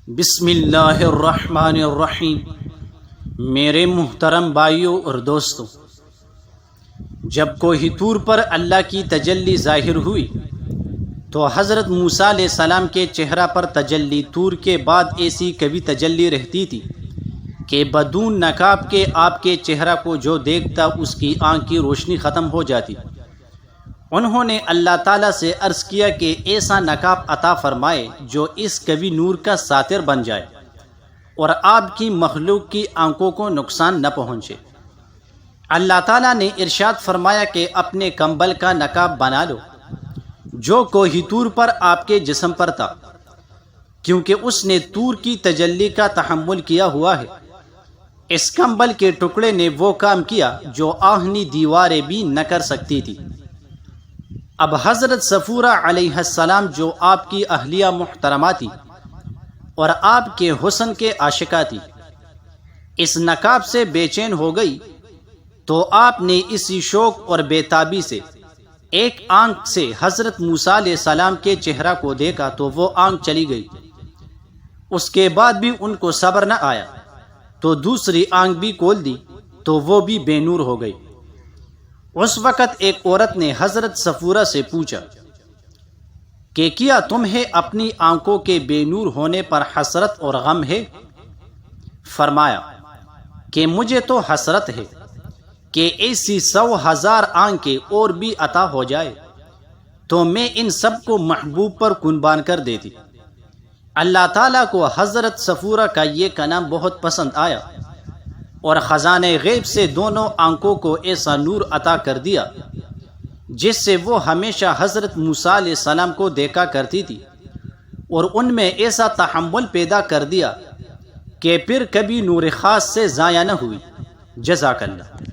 بسم اللہ الرحمن الرحیم۔ میرے محترم بھائیوں اور دوستوں، جب کوہ طور پر اللہ کی تجلی ظاہر ہوئی تو حضرت موسیٰ علیہ السلام کے چہرہ پر تجلی طور کے بعد ایسی کبھی تجلی رہتی تھی کہ بدون نقاب کے آپ کے چہرہ کو جو دیکھتا اس کی آنکھ کی روشنی ختم ہو جاتی۔ انہوں نے اللہ تعالیٰ سے عرض کیا کہ ایسا نقاب عطا فرمائے جو اس کبھی نور کا ساتر بن جائے اور آپ کی مخلوق کی آنکھوں کو نقصان نہ پہنچے۔ اللہ تعالیٰ نے ارشاد فرمایا کہ اپنے کمبل کا نقاب بنا لو جو کوہ طور پر آپ کے جسم پر تھا، کیونکہ اس نے طور کی تجلی کا تحمل کیا ہوا ہے۔ اس کمبل کے ٹکڑے نے وہ کام کیا جو آہنی دیواریں بھی نہ کر سکتی تھی۔ اب حضرت صفورہ علیہ السلام جو آپ کی اہلیہ محترمہ تھی اور آپ کے حسن کے عاشقہ تھی، اس نقاب سے بے چین ہو گئی تو آپ نے اسی شوق اور بےتابی سے ایک آنکھ سے حضرت موسیٰ علیہ السلام کے چہرہ کو دیکھا تو وہ آنکھ چلی گئی۔ اس کے بعد بھی ان کو صبر نہ آیا تو دوسری آنکھ بھی کھول دی تو وہ بھی بے نور ہو گئی۔ اس وقت ایک عورت نے حضرت صفورہ سے پوچھا کہ کیا تمہیں اپنی آنکھوں کے بے نور ہونے پر حسرت اور غم ہے؟ فرمایا کہ مجھے تو حسرت ہے کہ ایسی 100,000 آنکھیں اور بھی عطا ہو جائے تو میں ان سب کو محبوب پر قربان کر دیتی۔ اللہ تعالیٰ کو حضرت صفورہ کا یہ کلام بہت پسند آیا اور خزانہ غیب سے دونوں آنکھوں کو ایسا نور عطا کر دیا جس سے وہ ہمیشہ حضرت موسیٰ علیہ السلام کو دیکھا کرتی تھی، اور ان میں ایسا تحمل پیدا کر دیا کہ پھر کبھی نور خاص سے ضائع نہ ہوئی۔ جزاک اللہ۔